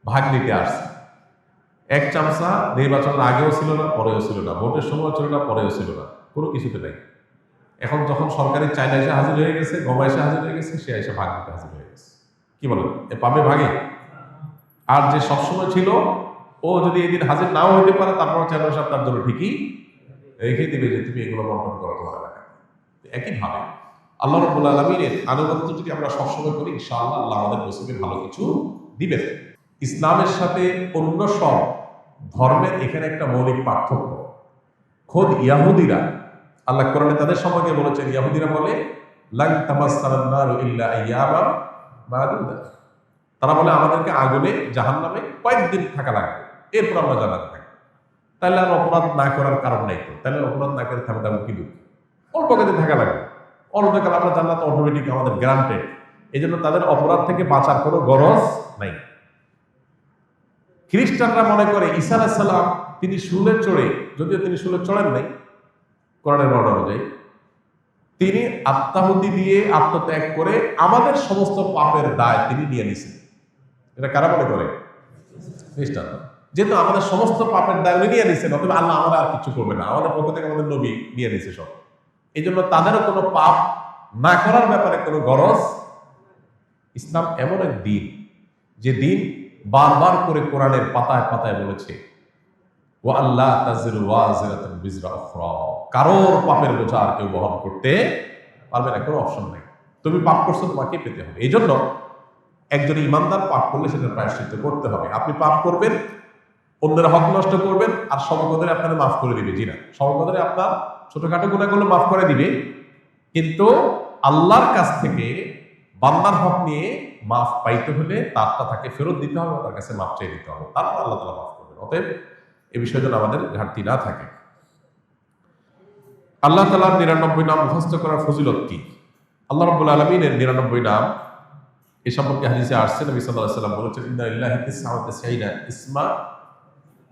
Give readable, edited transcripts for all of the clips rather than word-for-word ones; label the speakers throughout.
Speaker 1: ভাগ নিতে আসছে। এক চামচা নির্বাচনের আগেও ছিল না, পরেও ছিল না, ভোটের সময় ছিল না, পরেও ছিল না, কোনো কিছুতে নাই। এখন যখন সরকারি চাইনা এসে হাজির হয়ে গেছে, গমা এসে হাজির হয়ে গেছে, সে এসে ভাগ নিতে হাজির হয়ে গেছে। কি বলেন, এ পাবে ভাগে? আর যে সবসময় ছিল, ও যদি এদিন হাজির নাও হইতে পারে, তারপর চেয়ারম্যান সাহেব তার জন্য ঠিকই রেখে দিবে যে তুমি এগুলো বন্টন করো তোমার এলাকায়। একইভাবে আল্লাহ রাব্বুল আলামিনের আনুগত্য যদি আমরা সবসময় করি, ইনশাআল্লাহ আল্লাহ আমাদের নসিবে ভালো কিছু দিবেন। ইসলামের সাথে অন্য সব ধর্মের এখানে একটা মৌলিক পার্থক্য। খোদ ইয়াহুদিরা, আল্লাহ কোরআনে তাদের সম্পর্কে বলেছেন, ইয়াহুদিরা বলে লান তামাসসানান নারু ইল্লা আইয়ামাম মাদুদা। তারা বলে আমাদেরকে আগুনে জাহান্নামে কয়েকদিন থাকা লাগবে, এরপর আমরা জান্নাতে থাকবো। তাহলে আর অপরাধ না করার কারণ নাই তো, তাহলে অপরাধ না করে থাকতে হবে কি দুঃখ, অল্প কদিন থাকা লাগবে, অনন্তকাল আমরা জান্নাত অটোমেটিক আমাদের গ্রান্টেড। এই জন্য তাদের অপরাধ থেকে বাঁচার কোনো গরজ নাই। খ্রিস্টানরা মনে করে ঈসা আলাইহিস সালাম তিনি শুলে চড়ে, যদিও তিনি শুলে চড়েন নাই কোরআনের বর্ণনা অনুযায়ী, তিনি আত্মাহুতি দিয়ে আত্মত্যাগ করে আমাদের সমস্ত পাপের দায় তিনি নিয়ে নিছেন। এটা কারা মনে করে? খ্রিস্টানরা। যেহেতু আমাদের সমস্ত পাপের দায় উনি নিয়ে নিছেন, অথবা আল্লাহ আমরা আর কিছু করবে না, আমাদের পক্ষ থেকে আমাদের নবী নিয়ে নিছে সব। এই জন্য তাদেরও কোনো পাপ না করার ব্যাপারে কোনো গরজ। ইসলাম এমন এক দিন, যে দিন বারবার করে কোরআনের পাতায় পাতায় বলেছে ও আল্লাহ তাজিরু ওয়াজিরাতুন বিজরা উখরা, কারোর পাপের বোঝা আর কেউ বহন করতে পারবে না, কোনো অপশন নাই। তুমি পাপ করছো, তোমাকে পেতে হবে। এই জন্য একজন ইমানদার পাপ করলে সেটার প্রায়শ্চিত্ত করতে হবে। আপনি পাপ করবেন, অন্যের হক নষ্ট করবেন, আর সবকদরে আপনারা মাফ করে দিবে। জি না, সবকদরে আপনার ছোটখাটো গুনাহগুলো মাফ করে দিবে, কিন্তু আল্লাহর কাছ থেকে বান্দার হক নিয়ে মাফ পাইতে হলে তারটা তাকে ফেরত দিতে হবে, তার কাছে মাফ চেয়ে দিতে হবে, তারপর আল্লাহ তাআলা মাফ করবেন। অতএব এ বিষয়ে যেন আমাদের ঘাটতি না থাকে। আল্লাহ তাআলার 99 নাম মুখস্থ করার ফজিলত কি? আল্লাহ রাব্বুল আলামিনের 99 নাম এ সম্পর্কে হাদিসে আসছে, নবী সাল্লাল্লাহু আলাইহি ওয়াসাল্লাম বলেছেন ইন্না লিল্লাহি 99 ইসমা,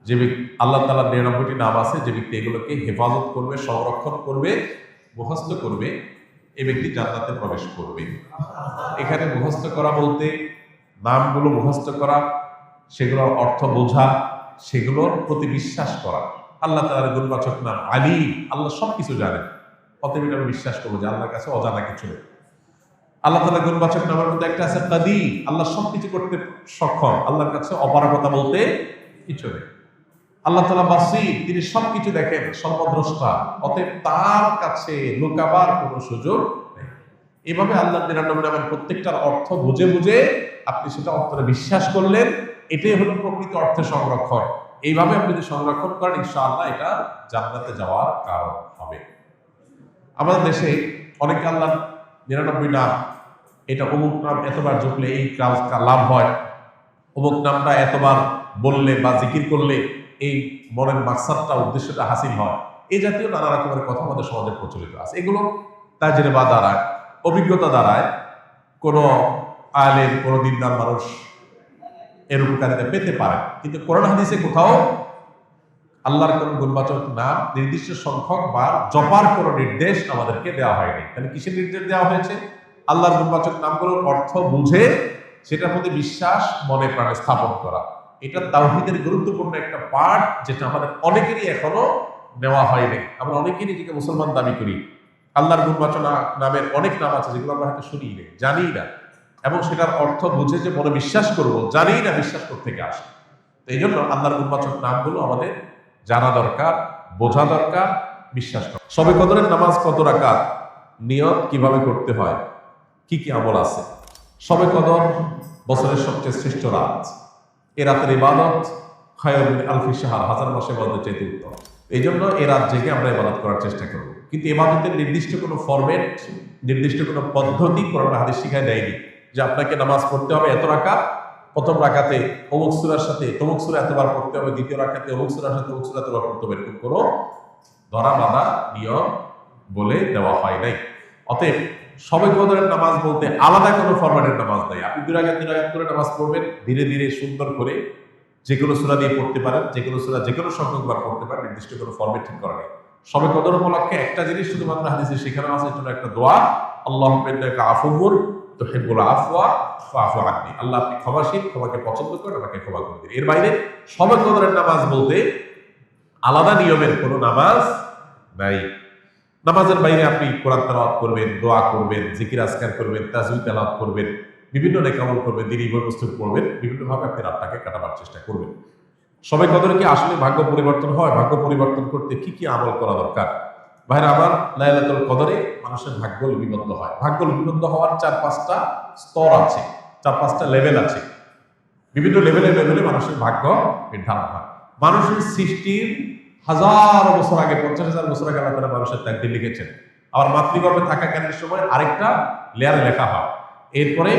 Speaker 1: যে আল্লাহ তাআলার 99টি নাম আছে, যে ব্যক্তি এগুলোকে হেফাজত করবে, সংরক্ষণ করবে, মুখস্থ করবে, এই ব্যক্তি জান্নাতে প্রবেশ করবে। এখানে মুখস্থ করা বলতে নামগুলো মুখস্থ করা, সেগুলোর অর্থ বোঝা, সেগুলোর প্রতি বিশ্বাস করা। আল্লাহ তাআলার গুণবাচক নাম আলী, আল্লাহ সবকিছু জানেন, অতএব আমি বিশ্বাস করবো যে আল্লাহর কাছে অজানা কিছু নেই। আল্লাহ তাআলার গুণবাচক নামের মধ্যে একটা আছে কাদির, আল্লাহ সবকিছু করতে সক্ষম, আল্লাহর কাছে অপারগতা বলতে কিছু নেই। আল্লাহ তাআলা বাসীর, তিনি সবকিছু দেখেন, সর্বদ্রষ্টা, অতএব তার কাছে লুকাবার কোনো সুযোগ নেই। এভাবে আল্লাহ 99 নামের প্রত্যেকটার অর্থ বুঝে বুঝে আপনি সেটা অন্তরে বিশ্বাস করলেন, এটাই হলো প্রকৃত অর্থে সংরক্ষণ। এইভাবে আপনি যদি সংরক্ষণ করেন, ইনশাআল্লাহ এটা জান্নাতে যাওয়ার কারণ হবে। আমাদের দেশে অনেকে আল্লাহ 99 নাম, এটা অমুক নাম এতবার জপলে এই কাজ লাভ হয়, অমুক নামটা এতবার বললে বা জিকির করলে এই মনের মাকসাদটা, উদ্দেশ্যটা হাসিল হয়, এই জাতীয় নানা রকমের কথা আমাদের সমাজে প্রচলিত আছে। এগুলো তাজরিবা দ্বারা, অভিজ্ঞতা দ্বারায় কোনো আলেম, কোনো দিনদার মানুষ এর উপকারিতা পেতে পারে, কিন্তু কোরআন হাদিসে কোথাও আল্লাহর কোন গুণবাচক নাম নির্দিষ্ট সংখ্যক বার জপার কোন নির্দেশ আমাদেরকে দেওয়া হয়নি। তাহলে কিসের নির্দেশ দেওয়া হয়েছে? আল্লাহর গুণবাচক নামগুলোর অর্থ বুঝে সেটার প্রতি বিশ্বাস মনে প্রাণে স্থাপন করা। এটা তাওহীদের গুরুত্বপূর্ণ একটা পার্ট, যেটা আমাদের অনেকেরই এখনো নেওয়া হয়নি। আমরা অনেকেই নিজেকে মুসলমান দাবি করি, আল্লাহর গুণবাচক নামের অনেক নাম আছে যেগুলো আমরা হয়তো শুনি না, জানি না, এবং সেটার অর্থ বুঝে যে মনে বিশ্বাস করব, জানি না বিশ্বাস করতে থেকে আসে। তো এই জন্য আল্লাহর গুণবাচক নামগুলো আমাদের জানা দরকার, বোঝা দরকার, বিশ্বাস করা। শবে কদরের নামাজ কত রাকাত, নিয়ত কিভাবে করতে হয়, কি কি আমল আছে? শবে কদর বছরের সবচেয়ে শ্রেষ্ঠ রাত, এ রাতের ইবাদত খায়রুম মিন আলফি শাহর, হাজার মাসের ইবাদতের চাইতে উত্তম। এই জন্য এ রাত জেগে আমরা ইবাদত করার চেষ্টা করব, কিন্তু ইবাদতের নির্দিষ্ট কোনো ফরম্যাট, নির্দিষ্ট কোনো পদ্ধতি কোরআন হাদিস শিখায় দেয়নি যে আপনাকে নামাজ পড়তে হবে এত রাকাত, প্রথম রাকাতে অমুক সূরার সাথে তমুক সূরা এতবার পড়তে হবে, দ্বিতীয় রাকাতে অমুক সূরার সাথে অমুক সূরা এতবার পড়তে হবে, এরকম কোনো ধরা বাঁধা নিয়ম বলে দেওয়া হয় নাই। অতএব শবে কদরের নামাজ বলতে আলাদা কোনো ফরম্যাটের নামাজ নাই। আপনি 2 রাকাত 3 রাকাত করে নামাজ পড়বেন, ধীরে ধীরে সুন্দর করে যে কোনো সূরা দিয়ে পড়তে পারেন, যে কোনো সূরা যে কোনো সংখ্যকবার পড়তে পারেন, নির্দিষ্ট কোনো ফরম্যাট ঠিক করা নেই। শবে কদর উপলক্ষে একটা জিনিস শুধুমাত্র হাদিসে শেখানো আছে, এটা একটা দোয়া, আল্লাহুম্মা ইন্নাকা আফুউন তুহিব্বুল আফওয়া ফাআফু আননি, আল্লাহ আপনি ক্ষমাশীল, ক্ষমাকে পছন্দ করেন, আমাকে ক্ষমা করে দিন। এর বাইরে শবে কদরের নামাজ বলতে আলাদা নিয়মের কোনো নামাজ নাই। নামাজের বাইরে আপনি কোরআন তেলাওয়াত করবেন, দোয়া করবেন, জিকির আজকার করবেন, তাজবিদ তেলাওয়াত করবেন, বিভিন্ন নেকামল করবেন, দিনী বস্তু করবেন, বিভিন্নভাবে আপনি রাতটাকে কাটাবার চেষ্টা করবেন। শবে কদরে কি আসলে ভাগ্য পরিবর্তন হয়? ভাগ্য পরিবর্তন করতে কি কি আমল করা দরকার? ভাইরা আমার, লাইলাতুল কদরে মানুষের ভাগ্য লিপিবদ্ধ হয়। ভাগ্য লিপিবদ্ধ হওয়ার 4-5টা স্তর আছে, 4-5টা লেভেল আছে। বিভিন্ন লেভেলে লেভেলে মানুষের ভাগ্য নির্ধারণ হয়। মানুষের সৃষ্টির হাজার বছর আগে, 50,000 বছর আগে আল্লাহ তাআলা মানুষের তাকদীর লিখেছেন। আবার মাতৃগর্ভে থাকাকালীন সময় আরেকটা লেয়ারে লেখা হয়। এরপরে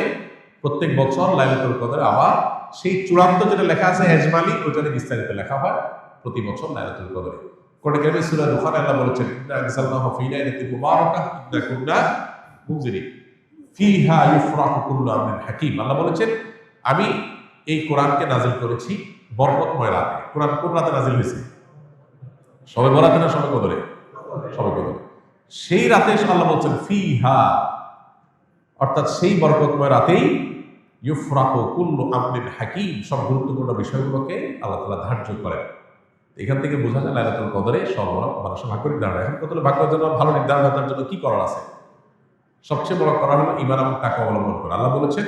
Speaker 1: প্রত্যেক বছর লাইলাতুল কদরে আবার সেই চূড়ান্ত যেটা লেখা আছে এজমালি, ওইটারে বিস্তারিত লেখা হয় প্রতি বছর লাইলাতুল কদরে। কোরআনে কারিমে সূরা দুখানে আল্লাহ বলেছেন, ইন্না আনজালনাহু ফী লাইলাতিন মুবারাকাহ ইন্না কুন্না মুনজিরিন ফীহা ইউফরাকু কুল্লু আমরিন হাকীম। আল্লাহ বলেছেন, আমি এই কোরআনকে নাযিল করেছি বরকতময় রাতে। কোরআন কোন রাতে নাযিল হয়েছে? শবে বরাতে না শবে কদরে? শবে কদরে। সেই রাতে আল্লাহ বলছেন ফীহা, অর্থাৎ সেই বরকতময় রাতেই ইউফরাকু কুল্লু আমরিন হাকীম, সব গুরুত্বপূর্ণ বিষয়গুলোকে আল্লাহ তাআলা ধার্য করেন। এখান থেকে বোঝা যায় লাইলাতুল কদরে মানুষের ভাগ্য নির্ধারণ। এখন কত ভাগ্যের জন্য ভালো নির্ধারণ করার জন্য কি করার আছে? সবচেয়ে বড় করা হলো ঈমান এবং তাকওয়া অবলম্বন করা। আল্লাহ বলেছেন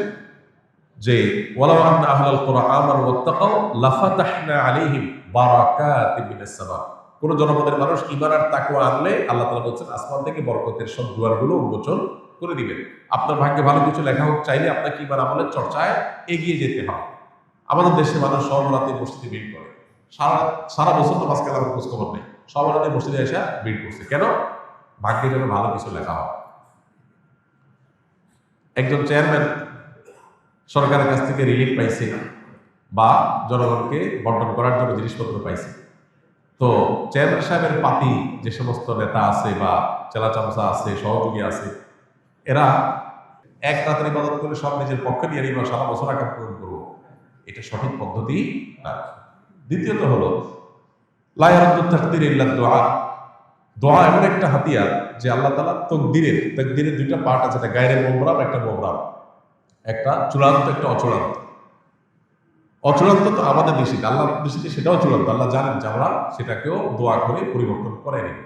Speaker 1: যে ওয়ালাউ আন্না আহলাল কুরআ আমানু ওয়াত্তাকাউ লাফাতাহনা আলাইহিম বারাকাতিন মিনাস সামা। কোন জনপদের মানুষ ঈমান আর তাকওয়া আনলে আল্লাহ তাআলা বলেছেন আসমান থেকে বরকতের সব দুয়ারগুলো উন্মোচন করে দিবেন। আপনার ভাগ্যে ভালো কিছু লেখা হোক চাইলে আপনাকে ঈমান আমলের চর্চায় এগিয়ে যেতে হবে। আমাদের দেশে মানুষ সব রাতে মসজিদে ভিড় করে, সারা বছর তো আজকাল আমার খোঁজ খবর নেই, সব রাতে মসজিদে এসে ভিড় করছে। কেন? ভাগ্যে যেন ভালো কিছু লেখা হয়। একজন চেয়ারম্যান সরকারের কাছ থেকে রিলিফ পাইছে বা জনগণকে বন্টন করার জন্য জিনিসপত্র পাইছে। তো চেয়ারম্যান সাহেবের পাতি যে সমস্ত নেতা আছে বা চেলা চামচা আছে, সহযোগী আছে, এরা এক রাতের ইবাদত করে সব নিজের পক্ষে নিয়ে নিব, সারা বছর আকাম পূরণ করবো, এটা সঠিক পদ্ধতি না। দ্বিতীয়ত হলো লা ইয়ারদ্দু তাকদীর ইল্লা দুআ। দোয়া এমন একটা হাতিয়ার যে আল্লাহ তাআলা তাকদীরের দুইটা পার্ট আছে, একটা গায়রে মুবরাম, একটা মুবরাম, একটা চূড়ান্ত, একটা অচূড়ান্ত। অচূড়ান্ত তো আমাদের দৃষ্টিতে, আল্লাহর দৃষ্টিতে সেটাও চূড়ান্ত। আল্লাহ জানেন যে আমরা সেটাকেও দোয়া করে পরিবর্তন করে নিই।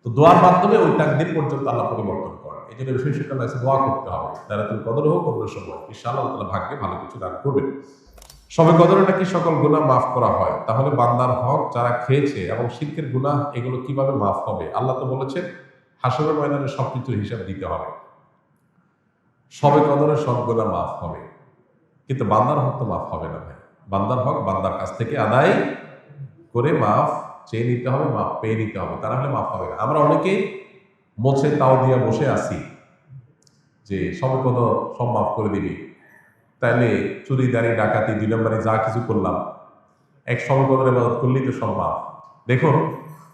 Speaker 1: তো দোয়ার মাধ্যমে ওই তাকদীর পর্যন্ত আল্লাহ পরিবর্তন করেন। এই জন্য বিষয়টা লাগছে দোয়া করতে হবে। লাইলাতুল কদর হোক অন্য সময়, ইনশাআল্লাহ আল্লাহ তাআলা ভাগ্যে ভালো কিছু দান করবেন। শবে কদরে নাকি সকল গুনাহ মাফ করা হয়। তাহলে বান্দার হক যারা খেয়েছে এবং শিরকের গুনাহ, এগুলো কিভাবে মাফ হবে? আল্লাহ তো বলেছেন হাসরের ময়দানে সবকিছুর হিসাব দিতে হবে। শবে কদরে সব গুনাহ মাফ হবে, কিন্তু বান্দার হক তো মাফ হবে না ভাই। বান্দার হক বান্দার কাছ থেকে আদায় করে মাফ চেয়ে নিতে হবে, মাফ পেয়ে নিতে হবে, তা না হলে মাফ হবে না। আমরা অনেকেই মোছে তাও দিয়া বসে আছি যে শবে কদর সব মাফ করে দিবি, তাইলে চুরি দাঁড়ি ডাকাতি 2 নম্বরে যা কিছু করলাম, এক শবে কদরে ইবাদত করলেই তো সব মাফ। দেখুন